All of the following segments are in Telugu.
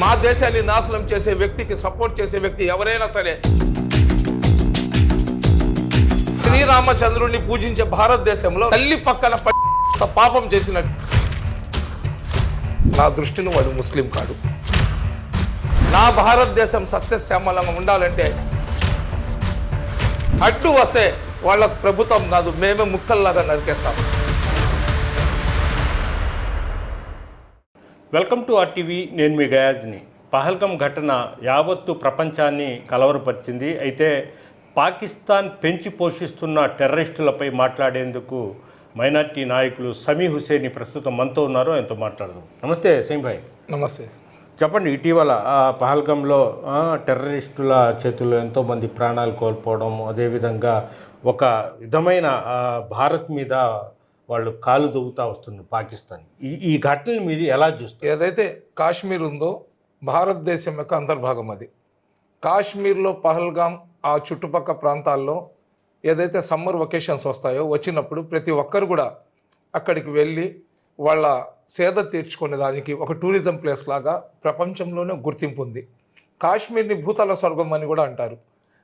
మా దేశాన్ని నాశనం చేసే వ్యక్తికి సపోర్ట్ చేసే వ్యక్తి ఎవరైనా సరే, శ్రీరామచంద్రుడిని పూజించే భారతదేశంలో తల్లి పక్కన పాపం చేసినట్టు నా దృష్టిలో వాడు ముస్లిం కాదు. నా భారతదేశం సస్యశ్యామలంగా ఉండాలంటే అడ్డు వస్తే వాళ్ళ ప్రభుత్వం కాదు, మేమే ముక్కల్లాగా నరికేస్తాం. Welcome to RTV. నేను మీ గయాజ్ని. పహల్గం ఘటన యావత్తు ప్రపంచాన్ని కలవరపరిచింది. అయితే పాకిస్తాన్ పెంచి పోషిస్తున్న టెర్రరిస్టులపై మాట్లాడేందుకు మైనార్టీ నాయకులు సమీ హుసేని ప్రస్తుతం మనతో ఉన్నారు. ఆయనతో మాట్లాడదాం. నమస్తే సమీ భాయ్. నమస్తే. చెప్పండి, ఇటీవల పహల్గంలో టెర్రరిస్టుల చేతుల్లో ఎంతోమంది ప్రాణాలు కోల్పోవడం, అదేవిధంగా ఒక విధమైన భారత్ మీద వాళ్ళు కాలు దువ్వుతూ వస్తున్నారు పాకిస్తాన్. ఈ ఘటనని మీరు ఎలా చూస్తారు? ఏదైతే కాశ్మీర్ ఉందో భారతదేశం యొక్క అంతర్భాగం అది. కాశ్మీర్లో పహల్గాం ఆ చుట్టుపక్కల ప్రాంతాల్లో ఏదైతే సమ్మర్ వెకేషన్స్ వస్తాయో వచ్చినప్పుడు ప్రతి ఒక్కరు కూడా అక్కడికి వెళ్ళి వాళ్ళ సేద తీర్చుకునే దానికి ఒక టూరిజం ప్లేస్ లాగా ప్రపంచంలోనే గుర్తింపు ఉంది. కాశ్మీర్ని భూతల స్వర్గం అని కూడా అంటారు.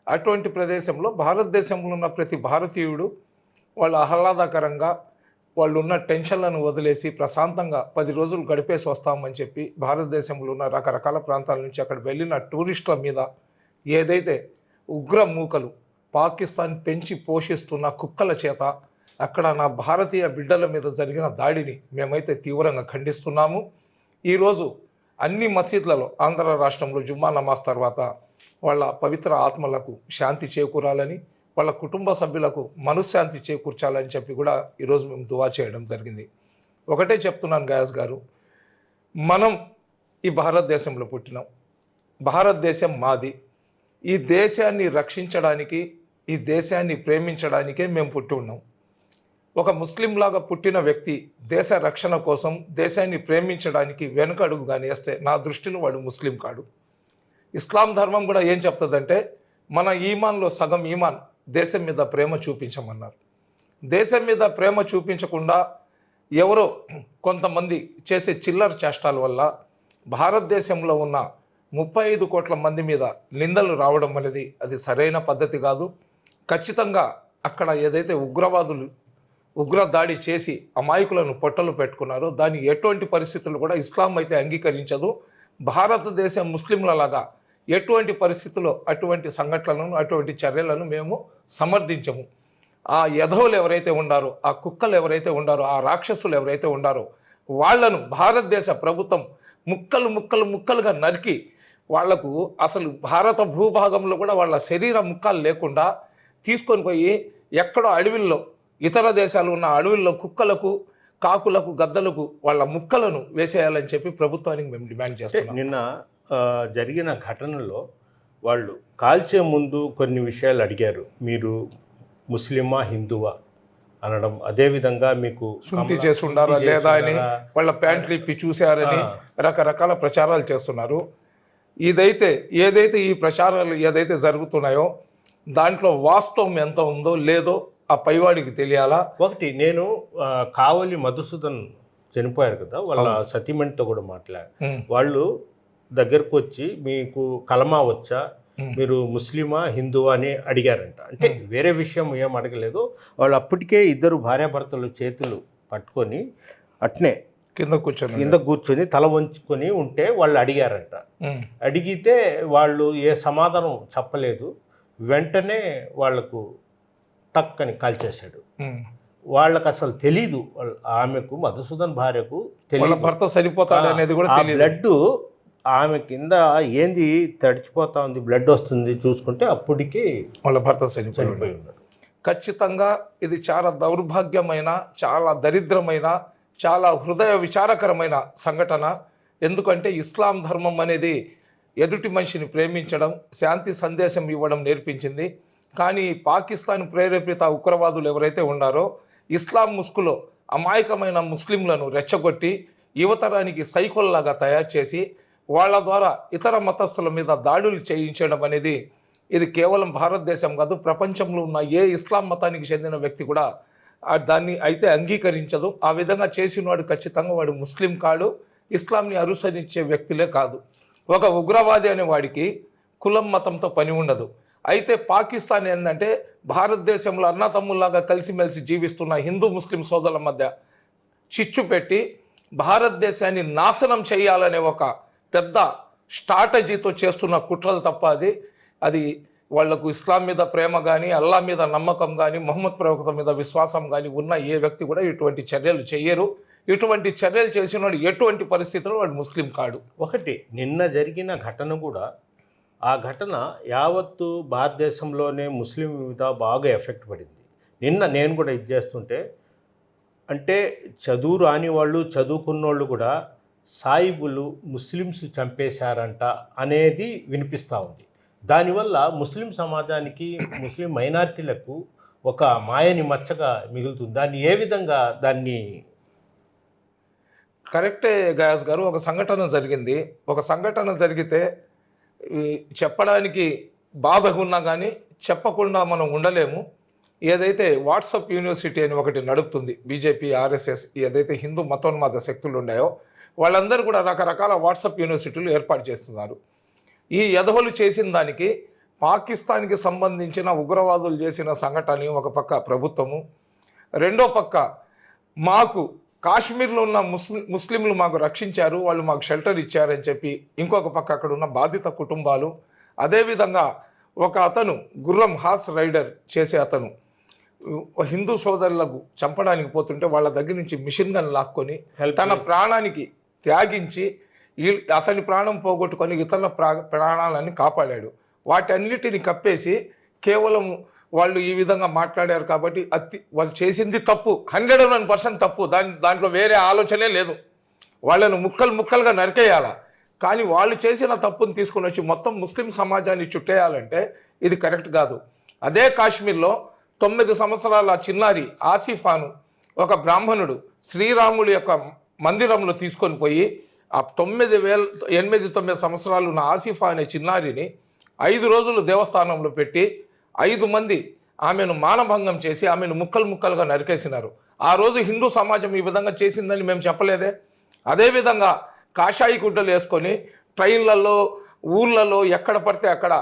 అటువంటి ప్రదేశంలో భారతదేశంలో ఉన్న ప్రతి భారతీయుడు వాళ్ళు ఆహ్లాదకరంగా వాళ్ళు ఉన్న టెన్షన్లను వదిలేసి ప్రశాంతంగా 10 రోజులు గడిపేసి వస్తామని చెప్పి భారతదేశంలో ఉన్న రకరకాల ప్రాంతాల నుంచి అక్కడ వెళ్ళిన టూరిస్టుల మీద ఏదైతే ఉగ్ర మూకలు పాకిస్తాన్ పెంచి పోషిస్తున్న కుక్కల చేత అక్కడ నా భారతీయ బిడ్డల మీద జరిగిన దాడిని మేమైతే తీవ్రంగా ఖండిస్తున్నాము. ఈరోజు అన్ని మసీదులలో ఆంధ్ర రాష్ట్రంలో జుమ్మా నమాజ్ తర్వాత వాళ్ళ పవిత్ర ఆత్మలకు శాంతి చేకూరాలని, వాళ్ళ కుటుంబ సభ్యులకు మనశ్శాంతి చేకూర్చాలని చెప్పి కూడా ఈరోజు మేము దువా చేయడం జరిగింది. ఒకటే చెప్తున్నాను గయాస్ గారు, మనం ఈ భారతదేశంలో పుట్టినాం. భారతదేశం మాది. ఈ దేశాన్ని రక్షించడానికి, ఈ దేశాన్ని ప్రేమించడానికే మేము పుట్టి ఉన్నాం. ఒక ముస్లింలాగా పుట్టిన వ్యక్తి దేశ రక్షణ కోసం దేశాన్ని ప్రేమించడానికి వెనుక అడుగు కానీ వేస్తే నా దృష్టిలో వాడు ముస్లిం కాడు. ఇస్లాం ధర్మం కూడా ఏం చెప్తుందంటే మన ఈమాన్లో సగం ఈమాన్ దేశం మీద ప్రేమ చూపించమన్నారు. దేశం మీద ప్రేమ చూపించకుండా ఎవరో కొంతమంది చేసే చిల్లర చేష్టాల వల్ల భారతదేశంలో ఉన్న 35 కోట్ల మంది మీద నిందలు రావడం అనేది అది సరైన పద్ధతి కాదు. ఖచ్చితంగా అక్కడ ఏదైతే ఉగ్రవాదులు ఉగ్ర దాడి చేసి అమాయకులను పొట్టలు పెట్టుకున్నారో దాన్ని ఎటువంటి పరిస్థితులు కూడా ఇస్లాం అయితే అంగీకరించదు. భారతదేశం ముస్లింలలాగా ఎటువంటి పరిస్థితుల్లో అటువంటి సంఘటనలను అటువంటి చర్యలను మేము సమర్థించము. ఆ యధవులు ఎవరైతే ఉండారో, ఆ కుక్కలు ఎవరైతే ఉండారో, ఆ రాక్షసులు ఎవరైతే ఉండారో వాళ్లను భారతదేశ ప్రభుత్వం ముక్కలుగా నరికి వాళ్లకు అసలు భారత భూభాగంలో కూడా వాళ్ళ శరీర ముక్కలు లేకుండా తీసుకొని పోయి ఎక్కడో అడవిల్లో, ఇతర దేశాలు ఉన్న అడవుల్లో కుక్కలకు, కాకులకు, గద్దలకు వాళ్ళ ముక్కలను వేసేయాలని చెప్పి ప్రభుత్వానికి మేము డిమాండ్ చేస్తున్నాం. నిన్న జరిగిన ఘటనలో వాళ్ళు కాల్చే ముందు కొన్ని విషయాలు అడిగారు. మీరు ముస్లిమా హిందువా అనడం, అదేవిధంగా మీకు సుంతి చేసి ఉండారా లేదా అని, వాళ్ళ ప్యాంట్లు ఇప్పి చూశారని రకరకాల ప్రచారాలు చేస్తున్నారు. ఏదైతే ఈ ప్రచారాలు ఏదైతే జరుగుతున్నాయో దాంట్లో వాస్తవం ఎంత ఉందో లేదో ఆ పైవాడికి తెలియాలా. ఒకటి, నేను కావలి మధుసూదన్ చనిపోయారు కదా, వాళ్ళ సతీమణితో కూడా వాళ్ళు దగ్గరకు వచ్చి మీకు కలమా వచ్చా, మీరు ముస్లిమా హిందువా అని అడిగారంట. అంటే వేరే విషయం ఏం అడగలేదు. వాళ్ళు అప్పటికే ఇద్దరు భార్యాభర్తలు చేతులు పట్టుకొని అట్నే కింద కూర్చొని తల వంచుకొని ఉంటే వాళ్ళు అడిగారంట. అడిగితే వాళ్ళు ఏ సమాధానం చెప్పలేదు. వెంటనే వాళ్లకు టక్ అని కాల్చేశాడు. వాళ్ళకు అసలు తెలీదు, ఆమెకు మధుసూదన్ భార్యకు తెలియదు భర్త సరిపోతాడు అనేది కూడా. బ్లడ్ ఆమె కింద ఏంది తడిచిపోతా ఉంది, బ్లడ్ వస్తుంది, చూసుకుంటే అప్పటికి వాళ్ళ భర్త చనిపోయి ఉన్నాడు. ఖచ్చితంగా ఇది చాలా దౌర్భాగ్యమైన, చాలా దరిద్రమైన, చాలా హృదయ విచారకరమైన సంఘటన. ఎందుకంటే ఇస్లాం ధర్మం అనేది ఎదుటి మనిషిని ప్రేమించడం, శాంతి సందేశం ఇవ్వడం నేర్పించింది. కానీ పాకిస్తాన్ ప్రేరేపిత ఉగ్రవాదులు ఎవరైతే ఉన్నారో ఇస్లాం ముసుగులో అమాయకమైన ముస్లింలను రెచ్చగొట్టి యువతరానికి సైకోల్లాగా తయారు చేసి వాళ్ళ ద్వారా ఇతర మతస్థుల మీద దాడులు చేయించడం అనేది ఇది కేవలం భారతదేశం కాదు, ప్రపంచంలో ఉన్న ఏ ఇస్లాం మతానికి చెందిన వ్యక్తి కూడా దాన్ని అయితే అంగీకరించదు. ఆ విధంగా చేసినవాడు ఖచ్చితంగా వాడు ముస్లిం కాడు, ఇస్లాంని అనుసరించే వ్యక్తులే కాదు. ఒక ఉగ్రవాది అనే వాడికి కులం మతంతో పని ఉండదు. అయితే పాకిస్తాన్ ఏంటంటే భారతదేశంలో అన్నతమ్ముల్లాగా కలిసిమెలిసి జీవిస్తున్న హిందూ ముస్లిం సోదరుల మధ్య చిచ్చు పెట్టి భారతదేశాన్ని నాశనం చేయాలనే ఒక పెద్ద స్ట్రాటజీతో చేస్తున్న కుట్రలు తప్ప అది వాళ్లకు ఇస్లాం మీద ప్రేమ కానీ, అల్లా మీద నమ్మకం కానీ, ముహమ్మద్ ప్రవక్త మీద విశ్వాసం కానీ ఉన్న ఏ వ్యక్తి కూడా ఇటువంటి చర్యలు చేయరు. ఇటువంటి చర్యలు చేసిన వాడు ఎటువంటి పరిస్థితుల్లో వాడు ముస్లిం కాడు. ఒకటి నిన్న జరిగిన ఘటన కూడా, ఆ ఘటన యావత్తు భారతదేశంలోనే ముస్లిం మీద బాగా ఎఫెక్ట్ పడింది. నిన్న నేను కూడా ఇది చేస్తుంటే, అంటే చదువు రాని వాళ్ళు, చదువుకున్నోళ్ళు కూడా సాయిబులు ముస్లిమ్స్ చంపేశారంట అనేది వినిపిస్తూ ఉంది. దానివల్ల ముస్లిం సమాజానికి, ముస్లిం మైనారిటీలకు ఒక మాయని మచ్చగా మిగులుతుంది. దాన్ని ఏ విధంగా దాన్ని కరెక్టే గయాస్ గారు. ఒక సంఘటన జరిగింది. ఒక సంఘటన జరిగితే చెప్పడానికి బాధగా ఉన్నా కానీ చెప్పకుండా మనం ఉండలేము. ఏదైతే వాట్సాప్ యూనివర్సిటీ అని ఒకటి నడుపుతుంది బీజేపీ, ఆర్ఎస్ఎస్, ఏదైతే హిందూ మతోన్మాద శక్తులు ఉన్నాయో వాళ్ళందరూ కూడా రకరకాల వాట్సాప్ యూనివర్సిటీలు ఏర్పాటు చేస్తున్నారు. ఈ ఎదవలు చేసిన దానికి పాకిస్తాన్కి సంబంధించిన ఉగ్రవాదులు చేసిన సంఘటన ఒక పక్క ప్రభుత్వము, రెండో పక్క మాకు కాశ్మీర్లో ఉన్న ముస్లింలు మాకు రక్షించారు, వాళ్ళు మాకు షెల్టర్ ఇచ్చారని చెప్పి ఇంకొక పక్క అక్కడ ఉన్న బాధిత కుటుంబాలు, అదేవిధంగా ఒక అతను గుర్రం హార్స్ రైడర్ చేసే అతను హిందూ సోదరులకు చంపడానికి పోతుంటే వాళ్ళ దగ్గర నుంచి మిషన్ గన్ లాక్కొని తన ప్రాణానికి త్యాగించి అతని ప్రాణం పోగొట్టుకొని ఇతరుల ప్రాణాలని కాపాడాడు. వాటన్నిటిని కప్పేసి కేవలం వాళ్ళు ఈ విధంగా మాట్లాడారు కాబట్టి వాళ్ళు చేసింది తప్పు, 101% తప్పు. దాంట్లో వేరే ఆలోచనే లేదు. వాళ్ళను ముక్కలుగా నరికేయాల. కానీ వాళ్ళు చేసిన తప్పుని తీసుకుని వచ్చి మొత్తం ముస్లిం సమాజాన్ని చుట్టేయాలంటే ఇది కరెక్ట్ కాదు. అదే కాశ్మీర్లో 9 సంవత్సరాల చిన్నారి ఆసిఫాను ఒక బ్రాహ్మణుడు శ్రీరాముడి యొక్క మందిరంలో తీసుకొని పోయి ఆ 8-9 సంవత్సరాలు ఉన్న ఆసిఫా అనే చిన్నారిని 5 రోజులు దేవస్థానంలో పెట్టి 5 మంది ఆమెను మానభంగం చేసి ఆమెను ముక్కలుగా నరికేసినారు. ఆ రోజు హిందూ సమాజం ఈ విధంగా చేసిందని మేము చెప్పలేదే. అదేవిధంగా కాషాయి గుడ్డలు వేసుకొని ట్రైన్లలో, ఊర్లలో ఎక్కడ పడితే అక్కడ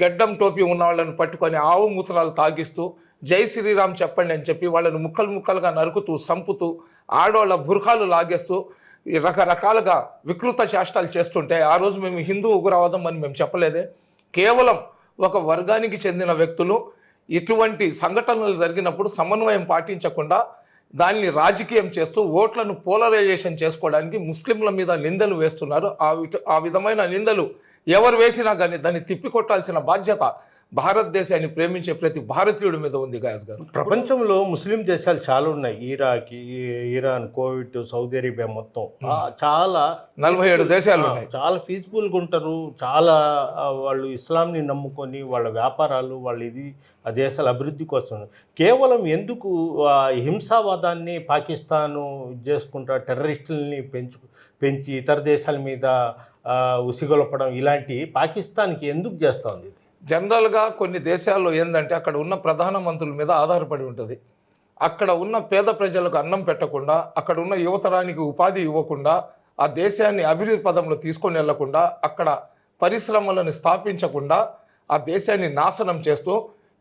గడ్డం టోపీ ఉన్న వాళ్ళని పట్టుకొని ఆవు మూత్రాలు తాగిస్తూ జై శ్రీరామ్ చెప్పండి అని చెప్పి వాళ్ళని ముక్కలుగా నరుకుతూ, సంపుతూ, ఆడవాళ్ళ బుర్ఖాలు లాగేస్తూ రకరకాలుగా వికృత చేష్టాలు చేస్తుంటే ఆ రోజు మేము హిందూ ఉగ్రవాదం అని మేము చెప్పలేదే. కేవలం ఒక వర్గానికి చెందిన వ్యక్తులు ఇటువంటి సంఘటనలు జరిగినప్పుడు సమన్వయం పాటించకుండా దాన్ని రాజకీయం చేస్తూ ఓట్లను పోలరైజేషన్ చేసుకోవడానికి ముస్లింల మీద నిందలు వేస్తున్నారు. ఆ విధమైన నిందలు ఎవరు వేసినా కానీ దాన్ని తిప్పికొట్టాల్సిన బాధ్యత భారతదేశాన్ని ప్రేమించే ప్రతి భారతీయుడి మీద ఉంది గయాస్ గారు. ప్రపంచంలో ముస్లిం దేశాలు చాలా ఉన్నాయి. ఇరాన్, కువైట్, సౌదీ అరేబియా మొత్తం చాలా 47 దేశాలు ఉన్నాయి. చాలా పీస్ఫుల్గా ఉంటారు. చాలా వాళ్ళు ఇస్లాంని నమ్ముకొని వాళ్ళ వ్యాపారాలు, వాళ్ళు ఆ దేశాల అభివృద్ధి కోసం కేవలం ఎందుకు హింసావాదాన్ని పాకిస్తాను చేసుకుంటా టెర్రరిస్టులని పెంచి ఇతర దేశాల మీద ఉసిగొలపడం ఇలాంటి పాకిస్తాన్కి ఎందుకు చేస్తూ ఉంది? జనరల్గా కొన్ని దేశాల్లో ఏంటంటే అక్కడ ఉన్న ప్రధానమంత్రుల మీద ఆధారపడి ఉంటుంది. అక్కడ ఉన్న పేద ప్రజలకు అన్నం పెట్టకుండా, అక్కడ ఉన్న యువతరానికి ఉపాధి ఇవ్వకుండా, ఆ దేశాన్ని అభివృద్ధి పదంలో తీసుకొని వెళ్లకుండా, అక్కడ పరిశ్రమలను స్థాపించకుండా ఆ దేశాన్ని నాశనం చేస్తూ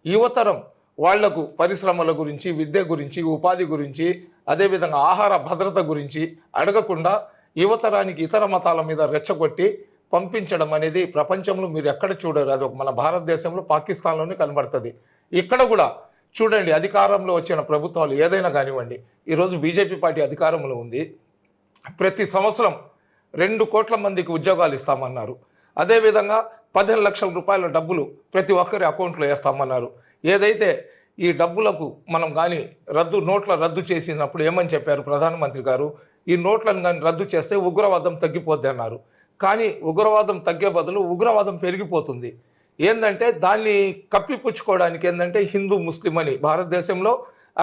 యువతరం వాళ్లకు పరిశ్రమల గురించి, విద్య గురించి, ఉపాధి గురించి, అదేవిధంగా ఆహార భద్రత గురించి అడగకుండా యువతరానికి ఇతర మతాల మీద రెచ్చగొట్టి పంపించడం అనేది ప్రపంచంలో మీరు ఎక్కడ చూడరు. అది మన భారతదేశంలో, పాకిస్తాన్లోనే కనబడుతుంది. ఇక్కడ కూడా చూడండి, అధికారంలో వచ్చిన ప్రభుత్వాలు ఏదైనా కానివ్వండి, ఈరోజు బీజేపీ పార్టీ అధికారంలో ఉంది. ప్రతి సంవత్సరం 2 కోట్ల మందికి ఉద్యోగాలు ఇస్తామన్నారు. అదేవిధంగా 15 లక్షల రూపాయల డబ్బులు ప్రతి ఒక్కరి అకౌంట్లో వేస్తామన్నారు. ఏదైతే ఈ డబ్బులకు మనం కానీ నోట్ల రద్దు చేసినప్పుడు ఏమని చెప్పారు ప్రధానమంత్రి గారు? ఈ నోట్లను కానీ రద్దు చేస్తే ఉగ్రవాదం తగ్గిపోద్ది అన్నారు. కానీ ఉగ్రవాదం తగ్గే బదులు ఉగ్రవాదం పెరిగిపోతుంది. ఏంటంటే దాన్ని కప్పిపుచ్చుకోవడానికి ఏంటంటే హిందూ ముస్లిం అని భారతదేశంలో,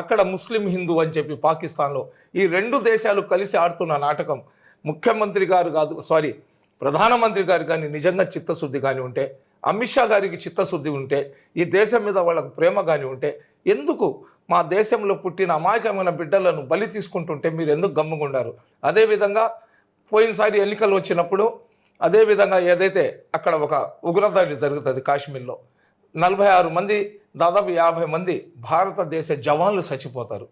అక్కడ ముస్లిం హిందూ అని చెప్పి పాకిస్తాన్లో, ఈ 2 దేశాలు కలిసి ఆడుతున్న నాటకం. ప్రధానమంత్రి గారు కానీ నిజంగా చిత్తశుద్ధి కానీ ఉంటే, అమిత్ షా గారికి చిత్తశుద్ధి ఉంటే, ఈ దేశం మీద వాళ్ళకు ప్రేమ కానీ ఉంటే, ఎందుకు మా దేశంలో పుట్టిన అమాయకమైన బిడ్డలను బలి తీసుకుంటుంటే మీరు ఎందుకు గమ్ముగుండారు? అదేవిధంగా పోయినసారి ఎన్నికలు వచ్చినప్పుడు అదేవిధంగా ఏదైతే అక్కడ ఒక ఉగ్రదాడి జరుగుతుంది కాశ్మీర్లో, 46 మంది దాదాపు 50 మంది భారతదేశ జవాన్లు చచ్చిపోతారు.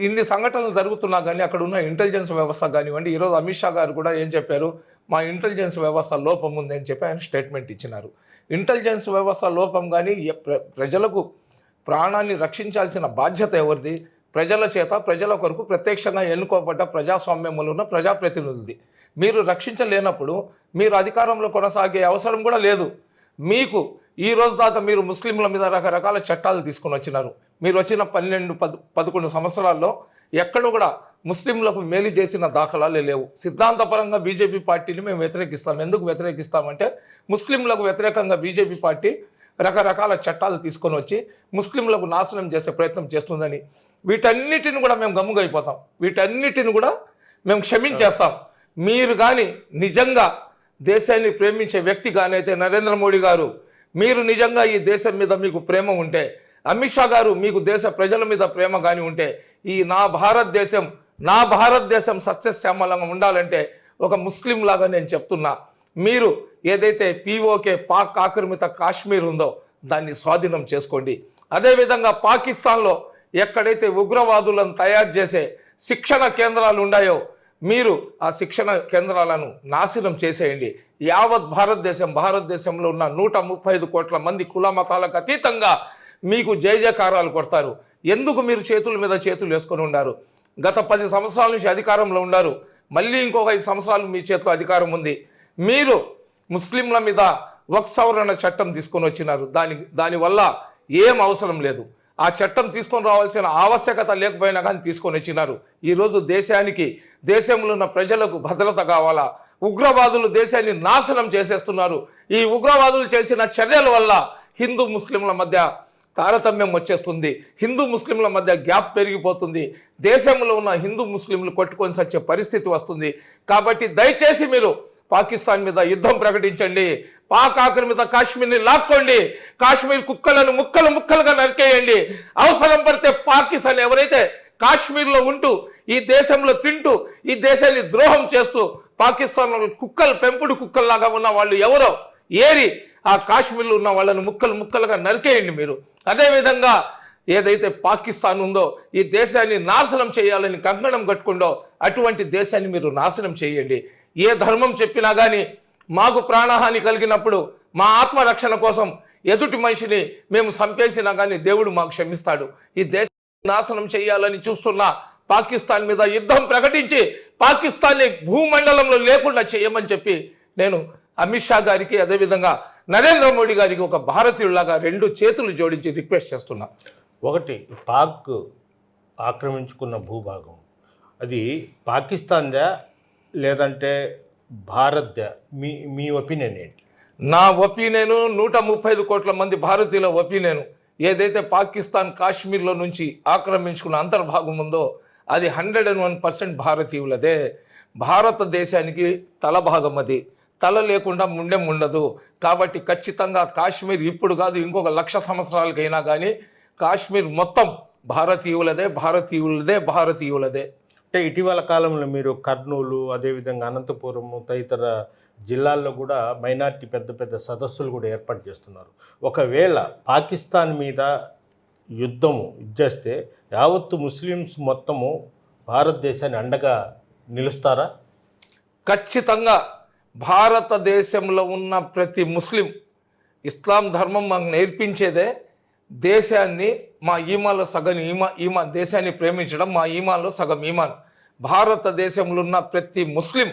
ఇన్ని సంఘటనలు జరుగుతున్నా కానీ అక్కడ ఉన్న ఇంటెలిజెన్స్ వ్యవస్థ కానివ్వండి, ఈరోజు అమిత్ షా గారు కూడా ఏం చెప్పారు, మా ఇంటెలిజెన్స్ వ్యవస్థ లోపం ఉంది అని చెప్పి ఆయన స్టేట్మెంట్ ఇచ్చినారు. ఇంటెలిజెన్స్ వ్యవస్థ లోపం కానీ ప్రజలకు ప్రాణాన్ని రక్షించాల్సిన బాధ్యత ఎవరిది? ప్రజల చేత ప్రజల కొరకు ప్రత్యక్షంగా ఎన్నుకోబడ్డ ప్రజాస్వామ్యంలో ఉన్న ప్రజాప్రతినిధులది. మీరు రక్షించలేనప్పుడు మీరు అధికారంలో కొనసాగే అవసరం కూడా లేదు. మీకు ఈ రోజు దాకా మీరు ముస్లింల మీద రకరకాల చట్టాలు తీసుకొని వచ్చినారు. మీరు వచ్చిన 12-11 సంవత్సరాల్లో ఎక్కడ కూడా ముస్లింలకు మేలు చేసిన దాఖలాలే లేవు. సిద్ధాంతపరంగా బీజేపీ పార్టీని మేము వ్యతిరేకిస్తాం. ఎందుకు వ్యతిరేకిస్తామంటే ముస్లింలకు వ్యతిరేకంగా బీజేపీ పార్టీ రకరకాల చట్టాలు తీసుకొని వచ్చి ముస్లింలకు నాశనం చేసే ప్రయత్నం చేస్తుందని. వీటన్నిటిని కూడా మేము గమ్ముగైపోతాం. వీటన్నిటిని కూడా మేము క్షమించేస్తాం. మీరు కానీ నిజంగా దేశాన్ని ప్రేమించే వ్యక్తి కానైతే నరేంద్ర మోడీ గారు, మీరు నిజంగా ఈ దేశం మీద మీకు ప్రేమ ఉంటే, అమిత్ షా గారు మీకు దేశ ప్రజల మీద ప్రేమ కానీ ఉంటే, ఈ నా భారతదేశం సస్యశ్యామలంగా ఉండాలంటే ఒక ముస్లిం లాగా నేను చెప్తున్నా, మీరు ఏదైతే పీఓకే పాక్ ఆక్రమిత కాశ్మీర్ ఉందో దాన్ని స్వాధీనం చేసుకోండి. అదేవిధంగా పాకిస్తాన్లో ఎక్కడైతే ఉగ్రవాదులను తయారు చేసే శిక్షణ కేంద్రాలు ఉన్నాయో మీరు ఆ శిక్షణ కేంద్రాలను నాశనం చేసేయండి. యావత్ భారతదేశంలో ఉన్న 135 కోట్ల మంది కుల మతాలకు అతీతంగా మీకు జయజయకారాలు కొడతారు. ఎందుకు మీరు చేతుల మీద చేతులు వేసుకొని ఉన్నారు? గత 10 సంవత్సరాల నుంచి అధికారంలో ఉన్నారు. మళ్ళీ ఇంకొక 5 సంవత్సరాలు మీ చేతిలో అధికారం ఉంది. మీరు ముస్లింల మీద వక్ఫ్ సవరణ చట్టం తీసుకొని వచ్చినారు. దానివల్ల ఏం అవసరం లేదు. ఆ చట్టం తీసుకొని రావాల్సిన ఆవశ్యకత లేకపోయినా కానీ తీసుకొని వచ్చినారు. ఈరోజు దేశంలో ఉన్న ప్రజలకు భద్రత కావాలా? ఉగ్రవాదులు దేశాన్ని నాశనం చేసేస్తున్నారు. ఈ ఉగ్రవాదులు చేసిన చర్యల వల్ల హిందూ ముస్లింల మధ్య తారతమ్యం వచ్చేస్తుంది. హిందూ ముస్లింల మధ్య గ్యాప్ పెరిగిపోతుంది. దేశంలో ఉన్న హిందూ ముస్లింలు కొట్టుకొని సచ్చే పరిస్థితి వస్తుంది. కాబట్టి దయచేసి మీరు పాకిస్తాన్ మీద యుద్ధం ప్రకటించండి. పాక్ ఆక్రమిత కాశ్మీర్ని లాక్కోండి. కాశ్మీర్ కుక్కలను ముక్కలుగా నరికేయండి. అవసరం పడితే పాకిస్తాన్ ఎవరైతే కాశ్మీర్లో ఉంటూ ఈ దేశంలో తింటూ ఈ దేశాన్ని ద్రోహం చేస్తూ పాకిస్తాన్ పెంపుడు కుక్కల్లాగా ఉన్న వాళ్ళు ఎవరో ఏరి ఆ కాశ్మీర్లో ఉన్న వాళ్ళని ముక్కలుగా నరికేయండి మీరు. అదేవిధంగా ఏదైతే పాకిస్తాన్ ఉందో ఈ దేశాన్ని నాశనం చేయాలని కంకణం కట్టుకుందో అటువంటి దేశాన్ని మీరు నాశనం చేయండి. ఏ ధర్మం చెప్పినా కానీ మాకు ప్రాణహాని కలిగినప్పుడు మా ఆత్మరక్షణ కోసం ఎదుటి మనిషిని మేము చంపేసినా కానీ దేవుడు మాకు క్షమిస్తాడు. ఈ దేశాన్ని నాశనం చేయాలని చూస్తున్న పాకిస్తాన్ మీద యుద్ధం ప్రకటించి పాకిస్తాన్ని భూమండలంలో లేకుండా చేయమని చెప్పి నేను అమిత్ షా గారికి అదేవిధంగా నరేంద్ర మోడీ గారికి ఒక భారతీయులాగా 2 చేతులు జోడించి రిక్వెస్ట్ చేస్తున్నా. ఒకటి, పాక్ ఆక్రమించుకున్న భూభాగం అది పాకిస్తాన్దా లేదంటే భారత్దా? మీ ఒపీనియన్ ఏంటి? నా ఒపీనియన్ 135 కోట్ల మంది భారతీయుల ఒపీనియన్ ఏదైతే పాకిస్తాన్ కాశ్మీర్లో నుంచి ఆక్రమించుకున్న అంతర్భాగం ఉందో అది 101% భారతీయులదే. భారతదేశానికి తలభాగం అది. తల లేకుండా ముండెం ఉండదు. కాబట్టి ఖచ్చితంగా కాశ్మీర్ ఇప్పుడు కాదు ఇంకొక 1,00,000 సంవత్సరాలకైనా కానీ కాశ్మీర్ మొత్తం భారతీయులదే. అంటే ఇటీవల కాలంలో మీరు కర్నూలు, అదేవిధంగా అనంతపురము తదితర జిల్లాల్లో కూడా మైనార్టీ పెద్ద సదస్సులు కూడా ఏర్పాటు చేస్తున్నారు. ఒకవేళ పాకిస్తాన్ మీద యుద్ధము ఇచ్చేస్తే యావత్తు ముస్లిమ్స్ మొత్తము భారతదేశాన్ని అండగా నిలుస్తారా? ఖచ్చితంగా భారతదేశంలో ఉన్న ప్రతి ముస్లిం, ఇస్లాం ధర్మం మాకు నేర్పించేదే దేశాన్ని మా ఈమాన్లో సగం ఈమాన్ దేశాన్ని ప్రేమించడం మా ఈమాన్లో సగం ఈమాన్. భారతదేశంలో ఉన్న ప్రతి ముస్లిం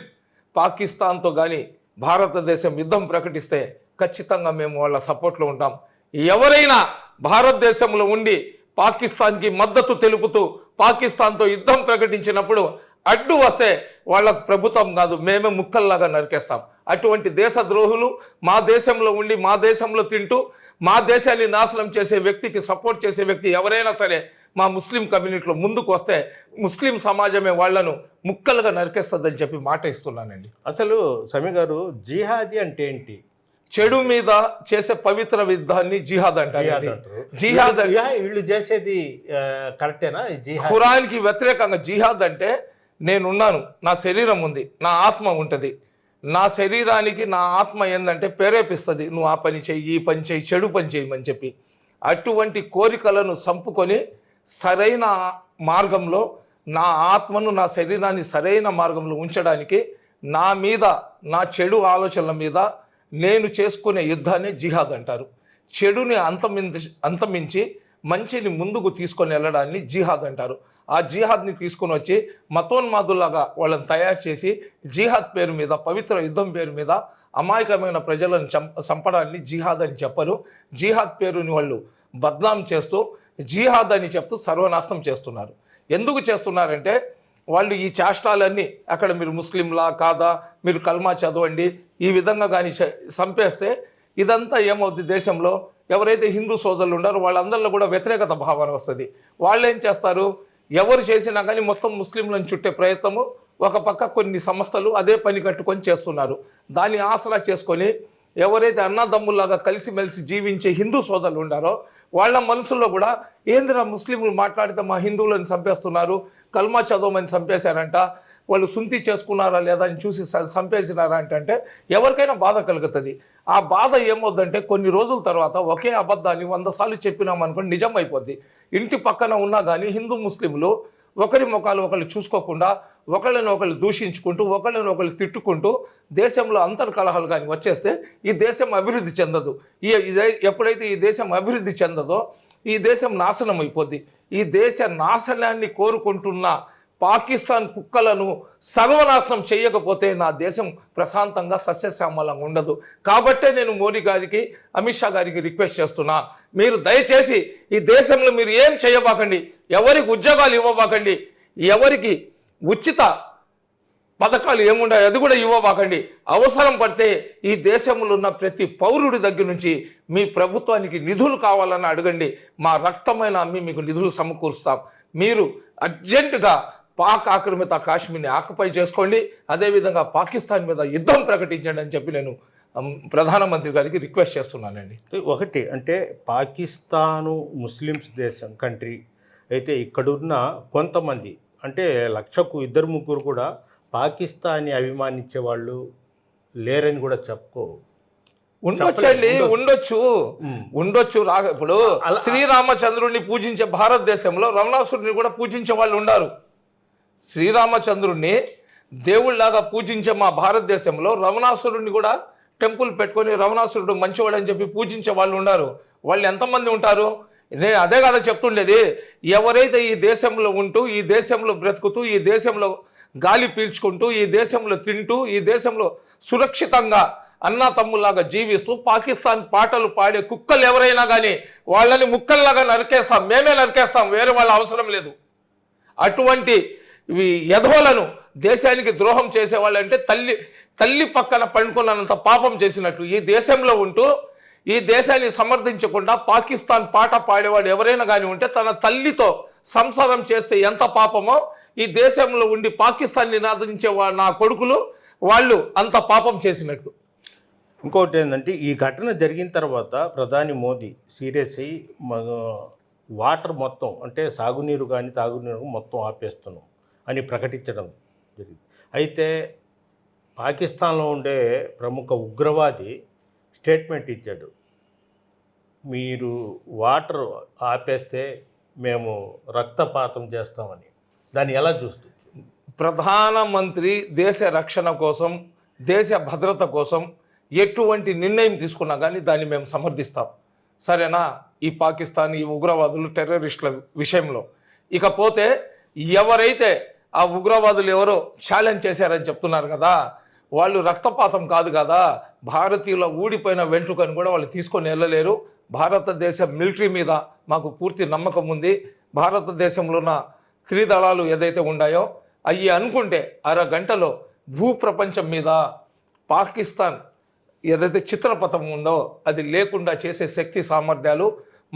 పాకిస్తాన్తో కానీ భారతదేశం యుద్ధం ప్రకటిస్తే ఖచ్చితంగా మేము వాళ్ళ సపోర్ట్లో ఉంటాం. ఎవరైనా భారతదేశంలో ఉండి పాకిస్తాన్కి మద్దతు తెలుపుతూ పాకిస్తాన్తో యుద్ధం ప్రకటించినప్పుడు అడ్డు వస్తే వాళ్ళకు ప్రభుత్వం కాదు మేమే ముక్కల్లాగా నరికేస్తాం. అటువంటి దేశద్రోహులు మా దేశంలో ఉండి మా దేశంలో తింటూ మా దేశాన్ని నాశనం చేసే వ్యక్తికి సపోర్ట్ చేసే వ్యక్తి ఎవరైనా సరే మా ముస్లిం కమ్యూనిటీలో ముందుకు వస్తే ముస్లిం సమాజమే వాళ్లను ముక్కలుగా నరికేస్తుందని చెప్పి మాట ఇస్తున్నానండి. అసలు సమీ గారు, జిహాదీ అంటే ఏంటి? చెడు మీద చేసే పవిత్ర యుద్ధాన్ని జిహాద్ అంటారు. జిహాద్ వీళ్ళు చేసేది కరెక్టేనా? ఖురాన్కి వ్యతిరేకంగా జిహాద్ అంటే నేనున్నాను, నా శరీరం ఉంది, నా ఆత్మ ఉంటుంది, నా శరీరానికి నా ఆత్మ ఏంటంటే ప్రేరేపిస్తుంది, నువ్వు ఆ పని చెయ్యి, ఈ పని చెయ్యి, చెడు పని చేయమని చెప్పి. అటువంటి కోరికలను చంపుకొని సరైన మార్గంలో నా ఆత్మను, నా శరీరాన్ని సరైన మార్గంలో ఉంచడానికి నా మీద, నా చెడు ఆలోచనల మీద నేను చేసుకునే యుద్ధాన్ని జిహాద్ అంటారు. చెడుని అంతమించి మంచిని ముందుకు తీసుకొని వెళ్ళడాన్ని జిహాద్ అంటారు. ఆ జిహాద్ని తీసుకొని వచ్చి మతోన్మాదులాగా వాళ్ళని తయారు చేసి జిహాద్ పేరు మీద, పవిత్ర యుద్ధం పేరు మీద అమాయకమైన ప్రజలను చంపడాన్ని జిహాద్ అని చెప్పరు. జిహాద్ పేరుని వాళ్ళు బద్నాం చేస్తూ జిహాద్ అని చెప్తూ సర్వనాశనం చేస్తున్నారు. ఎందుకు చేస్తున్నారంటే వాళ్ళు ఈ చేష్టాలన్నీ అక్కడ మీరు ముస్లింలా కాదా, మీరు కల్మా చదవండి, ఈ విధంగా కానీ చంపేస్తే ఇదంతా ఏమవుద్ది, దేశంలో ఎవరైతే హిందూ సోదరులు ఉన్నారో వాళ్ళందరిలో కూడా వ్యతిరేకత భావన వస్తుంది. వాళ్ళు ఏం చేస్తారు, ఎవరు చేసినా కానీ మొత్తం ముస్లింలను చుట్టే ప్రయత్నము ఒక పక్క కొన్ని సంస్థలు అదే పని కట్టుకొని చేస్తున్నారు. దాన్ని ఆసరా చేసుకొని ఎవరైతే అన్నదమ్ముల్లాగా కలిసిమెలిసి జీవించే హిందూ సోదరులు ఉన్నారో వాళ్ళ మనసుల్లో కూడా ఏందిరా ముస్లింలు మాట్లాడితే మా హిందువులను చంపేస్తున్నారు, కల్మా చదవమని చంపేశారంట, వాళ్ళు సుంతి చేసుకున్నారా లేదా అని చూసి చంపేసినారా అంటే ఎవరికైనా బాధ కలుగుతుంది. ఆ బాధ ఏమవుద్దంటే కొన్ని రోజుల తర్వాత ఒకే అబద్ధాన్ని 100 సార్లు చెప్పినామనుకోండి నిజం అయిపోద్ది. ఇంటి పక్కన ఉన్నా కానీ హిందూ ముస్లింలు ఒకరి ముఖాలు ఒకళ్ళు చూసుకోకుండా ఒకళ్ళని ఒకళ్ళు దూషించుకుంటూ ఒకళ్ళని ఒకళ్ళు తిట్టుకుంటూ దేశంలో అంతర్కలహాలు కానీ వచ్చేస్తే ఈ దేశం అభివృద్ధి చెందదు. ఎప్పుడైతే ఈ దేశం అభివృద్ధి చెందదో ఈ దేశం నాశనం అయిపోద్ది. ఈ దేశ నాశనాన్ని కోరుకుంటున్న పాకిస్తాన్ కుక్కలను సర్వనాశనం చేయకపోతే నా దేశం ప్రశాంతంగా సస్యశ్యామలంగా ఉండదు. కాబట్టే నేను మోడీ గారికి, అమిత్ షా గారికి రిక్వెస్ట్ చేస్తున్నా, మీరు దయచేసి ఈ దేశంలో మీరు ఏం చేయబాకండి, ఎవరికి ఉద్యోగాలు ఇవ్వబాకండి, ఎవరికి ఉచిత పథకాలు ఏముండాయి అది కూడా ఇవ్వబాకండి. అవసరం పడితే ఈ దేశంలో ఉన్న ప్రతి పౌరుడి దగ్గర నుంచి మీ ప్రభుత్వానికి నిధులు కావాలని అడగండి, మా రక్తమైన అమ్మి మీకు నిధులు సమకూరుస్తాం. మీరు అర్జెంటుగా పాక్ ఆక్రమిత కాశ్మీర్ని ఆక్యుపై చేసుకోండి, అదేవిధంగా పాకిస్తాన్ మీద యుద్ధం ప్రకటించండి అని చెప్పి నేను ప్రధానమంత్రి గారికి రిక్వెస్ట్ చేస్తున్నానండి. ఒకటి అంటే పాకిస్తాను ముస్లిమ్స్ దేశం కంట్రీ అయితే ఇక్కడున్న కొంతమంది అంటే 1,00,000కు 2-3 కూడా పాకిస్తాన్ని అభిమానించే వాళ్ళు లేరని కూడా ఉండొచ్చండి, ఉండొచ్చు ఇప్పుడు శ్రీరామచంద్రుడిని పూజించే భారతదేశంలో రావణాసురుడిని కూడా పూజించే వాళ్ళు ఉన్నారు. శ్రీరామచంద్రుడిని దేవుళ్లాగా పూజించే మా భారతదేశంలో రావణాసురుడిని కూడా టెంపుల్ పెట్టుకొని రావణాసురుడు మంచివాడని చెప్పి పూజించే వాళ్ళు ఉన్నారు. వాళ్ళు ఎంతమంది ఉంటారు? నేను అదే కదా చెప్తుండేది, ఎవరైతే ఈ దేశంలో ఉంటూ, ఈ దేశంలో బ్రతుకుతూ, ఈ దేశంలో గాలి పీల్చుకుంటూ, ఈ దేశంలో తింటూ, ఈ దేశంలో సురక్షితంగా అన్నా తమ్ములాగా జీవిస్తూ పాకిస్తాన్ పాటలు పాడే కుక్కలు ఎవరైనా కానీ వాళ్ళని ముక్కల్లాగా నరికేస్తాం, మేమే నరికేస్తాం, వేరే వాళ్ళ అవసరం లేదు. అటువంటి యధోలను దేశానికి ద్రోహం చేసేవాళ్ళంటే తల్లి పక్కన పండుకున్నంత పాపం చేసినట్టు. ఈ దేశంలో ఉంటూ ఈ దేశాన్ని సమర్థించకుండా పాకిస్తాన్ పాట పాడేవాడు ఎవరైనా కానీ ఉంటే తన తల్లితో సంసారం చేస్తే ఎంత పాపమో ఈ దేశంలో ఉండి పాకిస్తాన్ నినాదించే నా కొడుకులు వాళ్ళు అంత పాపం చేసినట్టు. ఇంకోటి ఏంటంటే ఈ ఘటన జరిగిన తర్వాత ప్రధాని మోదీ సీరియస్ అయ్యి వాటర్ మొత్తం అంటే సాగునీరు కానీ తాగునీరు మొత్తం ఆపేస్తున్నాం అని ప్రకటించడం జరిగింది. అయితే పాకిస్తాన్లో ఉండే ప్రముఖ ఉగ్రవాది స్టేట్మెంట్ ఇచ్చాడు, మీరు వాటర్ ఆపేస్తే మేము రక్తపాతం చేస్తామని. దాన్ని ఎలా చూస్తుంది? ప్రధానమంత్రి దేశ రక్షణ కోసం, దేశ భద్రత కోసం ఎటువంటి నిర్ణయం తీసుకున్నా కానీ దాన్ని మేము సమర్థిస్తాం. సరేనా? ఈ పాకిస్తాన్, ఈ ఉగ్రవాదులు, టెర్రరిస్టుల విషయంలో ఇకపోతే ఎవరైతే ఆ ఉగ్రవాదులు ఎవరో ఛాలెంజ్ చేశారని చెప్తున్నారు కదా, వాళ్ళు రక్తపాతం కాదు కదా, భారతీయుల ఊడిపోయిన వెంట్రుకను కూడా వాళ్ళు తీసుకొని వెళ్ళలేరు. భారతదేశ మిలిటరీ మీద మాకు పూర్తి నమ్మకం ఉంది. భారతదేశంలో ఉన్న త్రిదళాలు ఏదైతే ఉన్నాయో అవి అనుకుంటే అరగంటలో భూప్రపంచం మీద పాకిస్తాన్ ఏదైతే చిత్రపథం ఉందో అది లేకుండా చేసే శక్తి సామర్థ్యాలు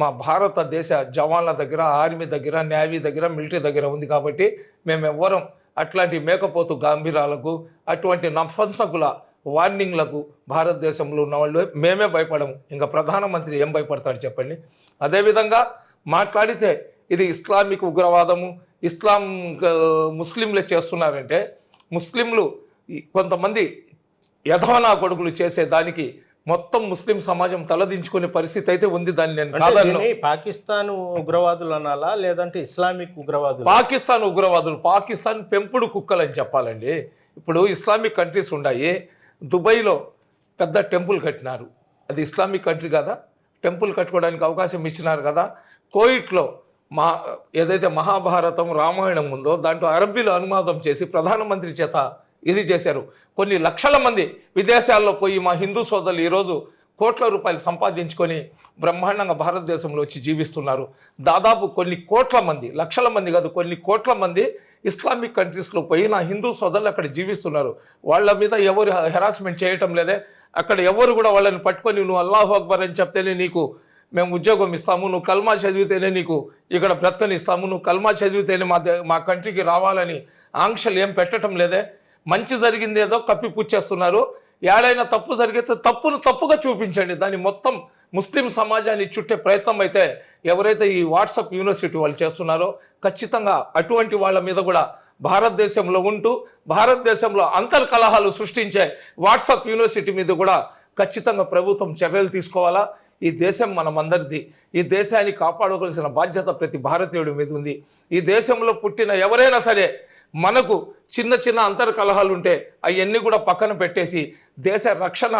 మా భారతదేశ జవాన్ల దగ్గర, ఆర్మీ దగ్గర, నేవీ దగ్గర, మిలిటరీ దగ్గర ఉంది. కాబట్టి మేమెవ్వరం అట్లాంటి మేకపోతు గాంభీరాలకు, అటువంటి నఫంసకుల వార్నింగ్లకు భారతదేశంలో ఉన్న వాళ్ళు మేమే భయపడము. ఇంకా ప్రధానమంత్రి ఏం భయపడతాడు చెప్పండి? అదేవిధంగా మాట్లాడితే ఇది ఇస్లామిక్ ఉగ్రవాదము, ముస్లింలే చేస్తున్నారంటే, ముస్లింలు కొంతమంది యధవనా కొడుకులు చేసేదానికి మొత్తం ముస్లిం సమాజం తలదించుకునే పరిస్థితి అయితే ఉంది. దాన్ని నేను అంటే కాదన్ను. దీన్ని పాకిస్తాన్ ఉగ్రవాదులు అనాలా లేదంటే ఇస్లామిక్ ఉగ్రవాదులు? పాకిస్తాన్ ఉగ్రవాదులు, పాకిస్తాన్ పెంపుడు కుక్కలు అని చెప్పాలండి. ఇప్పుడు ఇస్లామిక్ కంట్రీస్ ఉన్నాయి. దుబాయ్లో పెద్ద టెంపుల్ కట్టినారు, అది ఇస్లామిక్ కంట్రీ కదా, టెంపుల్ కట్టుకోవడానికి అవకాశం ఇచ్చినారు కదా. కోయిట్లో ఏదైతే మహాభారతం రామాయణం ఉందో దాంట్లో అరబ్బీలో అనువాదం చేసి ప్రధానమంత్రి చేత ఇది చేశారు. కొన్ని లక్షల మంది విదేశాల్లో పోయి మా హిందూ సోదరులు ఈరోజు కోట్ల రూపాయలు సంపాదించుకొని బ్రహ్మాండంగా భారతదేశంలో వచ్చి జీవిస్తున్నారు. దాదాపు కొన్ని కోట్ల మంది, లక్షల మంది కాదు, కొన్ని కోట్ల మంది ఇస్లామిక్ కంట్రీస్లో పోయి నా హిందూ సోదరులు అక్కడ జీవిస్తున్నారు. వాళ్ళ మీద ఎవరు హెరాస్మెంట్ చేయటం లేదే. అక్కడ ఎవరు కూడా వాళ్ళని పట్టుకొని నువ్వు అల్లాహు అక్బర్ అని చెప్తేనే నీకు మేము ఉద్యోగం ఇస్తాము, నువ్వు కల్మా చదివితేనే నీకు ఇక్కడ బ్రతకనిస్తాము, నువ్వు కల్మా చదివితేనే మా కంట్రీకి రావాలని ఆంక్షలు ఏం పెట్టడం లేదే. మంచి జరిగింది ఏదో కప్పిపుచ్చేస్తున్నారు. ఏడైనా తప్పు జరిగితే తప్పును తప్పుగా చూపించండి. దాన్ని మొత్తం ముస్లిం సమాజాన్ని చుట్టే ప్రయత్నం అయితే ఎవరైతే ఈ వాట్సాప్ యూనివర్సిటీ వాళ్ళు చేస్తున్నారో ఖచ్చితంగా అటువంటి వాళ్ళ మీద కూడా భారతదేశంలో ఉంటూ భారతదేశంలో అంతర్కలహాలు సృష్టించే వాట్సాప్ యూనివర్సిటీ మీద కూడా ఖచ్చితంగా ప్రభుత్వం చర్యలు తీసుకోవాలా. ఈ దేశం మనమందరిది. ఈ దేశాన్ని కాపాడుకోవాల్సిన బాధ్యత ప్రతి భారతీయుడి మీద ఉంది. ఈ దేశంలో పుట్టిన ఎవరైనా సరే మనకు చిన్న చిన్న అంతర్కలహాలు ఉంటే అవన్నీ కూడా పక్కన పెట్టేసి దేశ రక్షణ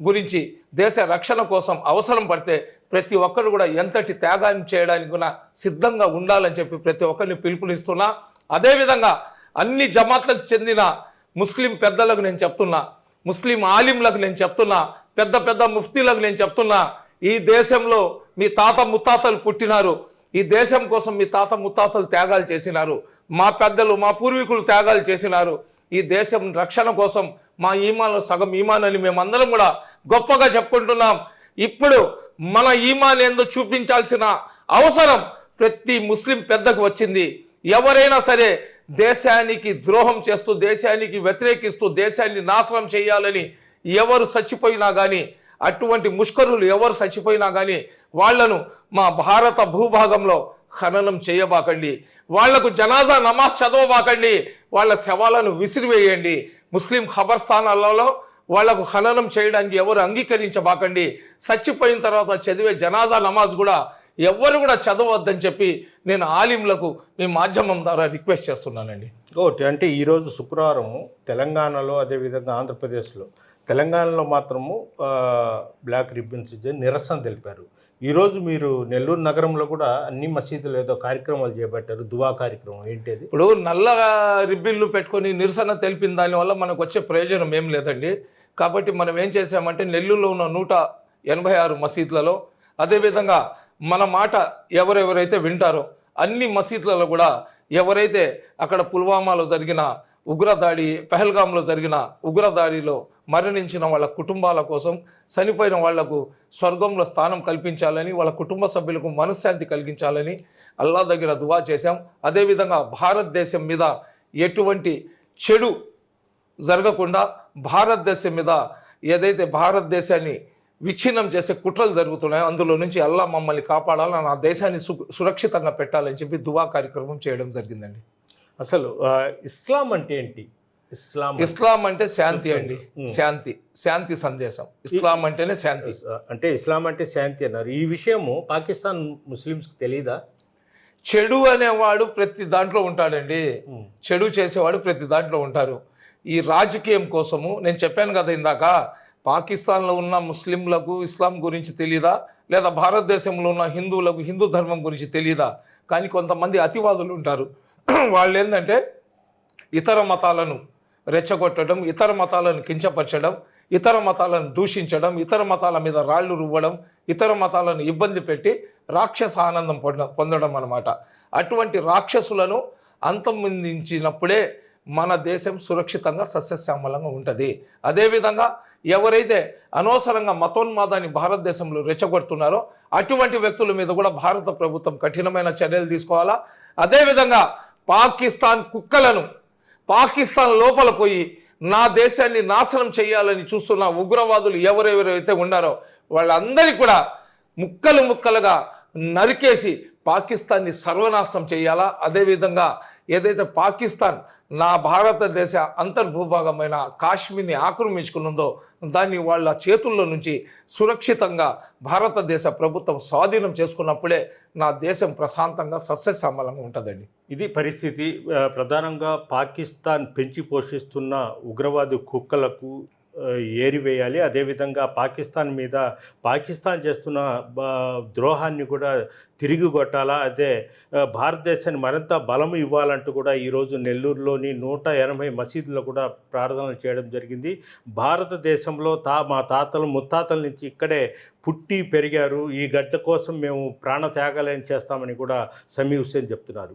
గురించి, దేశ రక్షణ కోసం అవసరం పడితే ప్రతి ఒక్కరు కూడా ఎంతటి త్యాగాన్ని చేయడానికి కూడా సిద్ధంగా ఉండాలని చెప్పి ప్రతి ఒక్కరిని పిలుపునిస్తున్నా. అదేవిధంగా అన్ని జమాత్లకు చెందిన ముస్లిం పెద్దలకు నేను చెప్తున్నా, ముస్లిం ఆలింలకు నేను చెప్తున్నా, పెద్ద పెద్ద ముఫ్తీలకు నేను చెప్తున్నా, ఈ దేశంలో మీ తాత ముత్తాతలు పుట్టినారు, ఈ దేశం కోసం మీ తాత ముత్తాతలు త్యాగాలు చేసినారు, మా పెద్దలు మా పూర్వీకులు త్యాగాలు చేసినారు. ఈ దేశం రక్షణ కోసం మా ఈమాన్లో సగం ఈమాన్ అని మేమందరం కూడా గొప్పగా చెప్పుకుంటున్నాం. ఇప్పుడు మన ఈమాన్ ఏందో చూపించాల్సిన అవసరం ప్రతి ముస్లిం పెద్దకు వచ్చింది. ఎవరైనా సరే దేశానికి ద్రోహం చేస్తూ, దేశానికి వ్యతిరేకిస్తూ, దేశాన్ని నాశనం చేయాలని ఎవరు చచ్చిపోయినా కానీ, అటువంటి ముష్కరులు ఎవరు చచ్చిపోయినా కానీ వాళ్లను మా భారత భూభాగంలో ఖననం చేయబాకండి, వాళ్లకు జనాజా నమాజ్ చదవబాకండి, వాళ్ళ శవాలను విసిరివేయండి. ముస్లిం ఖబర్స్థానాలలో వాళ్లకు ఖననం చేయడానికి ఎవరు అంగీకరించబాకండి. చచ్చిపోయిన తర్వాత చదివే జనాజా నమాజ్ కూడా ఎవరు కూడా చదవద్దని చెప్పి నేను ఆలింలకు మీ మాధ్యమం ద్వారా రిక్వెస్ట్ చేస్తున్నానండి. ఒకటి అంటే ఈరోజు శుక్రవారం తెలంగాణలో, అదేవిధంగా ఆంధ్రప్రదేశ్లో, తెలంగాణలో మాత్రము బ్లాక్ రిబ్బన్స్ నిరసన తెలిపారు. ఈరోజు మీరు నెల్లూరు నగరంలో కూడా అన్ని మసీదులు ఏదో కార్యక్రమాలు చేపట్టారు, దువా కార్యక్రమం. ఏంటిది? ఇప్పుడు నల్ల రిబ్బిన్లు పెట్టుకొని నిరసన తెలిపిన దానివల్ల మనకు వచ్చే ప్రయోజనం ఏం లేదండి. కాబట్టి మనం ఏం చేసామంటే నెల్లూరులో ఉన్న 186 మసీదులలో, అదేవిధంగా మన మాట ఎవరెవరైతే వింటారో అన్ని మసీదులలో కూడా ఎవరైతే అక్కడ పుల్వామాలో జరిగిన ఉగ్రదాడి, పెహల్గాంలో జరిగిన ఉగ్రదాడిలో మరణించిన వాళ్ళ కుటుంబాల కోసం, చనిపోయిన వాళ్లకు స్వర్గంలో స్థానం కల్పించాలని, వాళ్ళ కుటుంబ సభ్యులకు మనశ్శాంతి కలిగించాలని అల్లా దగ్గర దువా చేశాం. అదేవిధంగా భారతదేశం మీద ఎటువంటి చెడు జరగకుండా, భారతదేశం మీద ఏదైతే భారతదేశాన్ని విచ్ఛిన్నం చేసే కుట్రలు జరుగుతున్నాయో అందులో నుంచి అల్లా మమ్మల్ని కాపాడాలని, నా దేశాన్ని సురక్షితంగా పెట్టాలని చెప్పి దువా కార్యక్రమం చేయడం జరిగిందండి. అసలు ఇస్లాం అంటే ఏంటి? ఇస్లాం అంటే శాంతి అండి. శాంతి సందేశం. ఇస్లాం అంటేనే శాంతి. అంటే ఇస్లాం అంటే శాంతి అన్నారు. ఈ విషయము పాకిస్తాన్ ముస్లిమ్స్కి తెలీదా? చెడు అనేవాడు ప్రతి దాంట్లో ఉంటాడండి. చెడు చేసేవాడు ప్రతి దాంట్లో ఉంటారు. ఈ రాజకీయం కోసము నేను చెప్పాను కదా ఇందాక, పాకిస్తాన్లో ఉన్న ముస్లింలకు ఇస్లాం గురించి తెలీదా, లేదా భారతదేశంలో ఉన్న హిందువులకు హిందూ ధర్మం గురించి తెలీదా? కానీ కొంతమంది అతివాదులు ఉంటారు. వాళ్ళు ఏంటంటే ఇతర మతాలను రెచ్చగొట్టడం, ఇతర మతాలను కించపరచడం, ఇతర మతాలను దూషించడం, ఇతర మతాల మీద రాళ్లు రువ్వడం, ఇతర మతాలను ఇబ్బంది పెట్టి రాక్షస ఆనందం పొందడం అన్నమాట. అటువంటి రాక్షసులను అంతమొందించినప్పుడే మన దేశం సురక్షితంగా సస్యశ్యామలంగా ఉంటుంది. అదేవిధంగా ఎవరైతే అనవసరంగా మతోన్మాదాన్ని భారతదేశంలో రెచ్చగొడుతున్నారో అటువంటి వ్యక్తుల మీద కూడా భారత ప్రభుత్వం కఠినమైన చర్యలు తీసుకోవాలా. అదేవిధంగా పాకిస్తాన్ కుక్కలను పాకిస్తాన్ లోపల పోయి నా దేశాన్ని నాశనం చేయాలని చూస్తున్న ఉగ్రవాదులు ఎవరెవరైతే ఉన్నారో వాళ్ళందరికీ కూడా ముక్కలు ముక్కలుగా నరికేసి పాకిస్తాన్ని సర్వనాశనం చేయాలా. అదేవిధంగా ఏదైతే పాకిస్తాన్ నా భారతదేశ అంతర్భూభాగమైన కాశ్మీర్ని ఆక్రమించుకున్నదో దాన్ని వాళ్ళ చేతుల్లో నుంచి సురక్షితంగా భారతదేశ ప్రభుత్వం స్వాధీనం చేసుకున్నప్పుడే నా దేశం ప్రశాంతంగా సస్యశ్యామలంగా ఉంటుందండి. ఇది పరిస్థితి. ప్రధానంగా పాకిస్తాన్ పెంచి పోషిస్తున్న ఉగ్రవాది కుక్కలకు ఏరివేయాలి. అదేవిధంగా పాకిస్తాన్ మీద పాకిస్తాన్ చేస్తున్న ద్రోహాన్ని కూడా తిరిగి కొట్టాలా. అదే భారతదేశాన్ని మరింత బలం ఇవ్వాలంటూ కూడా ఈరోజు నెల్లూరులోని 180 మసీదుల్లో కూడా ప్రార్థనలు చేయడం జరిగింది. భారతదేశంలో మా తాతలు ముత్తాతల నుంచి ఇక్కడే పుట్టి పెరిగారు. ఈ గడ్డ కోసం మేము ప్రాణ త్యాగాలను చేస్తామని కూడా సమీ హుస్సేన్ చెప్తున్నారు.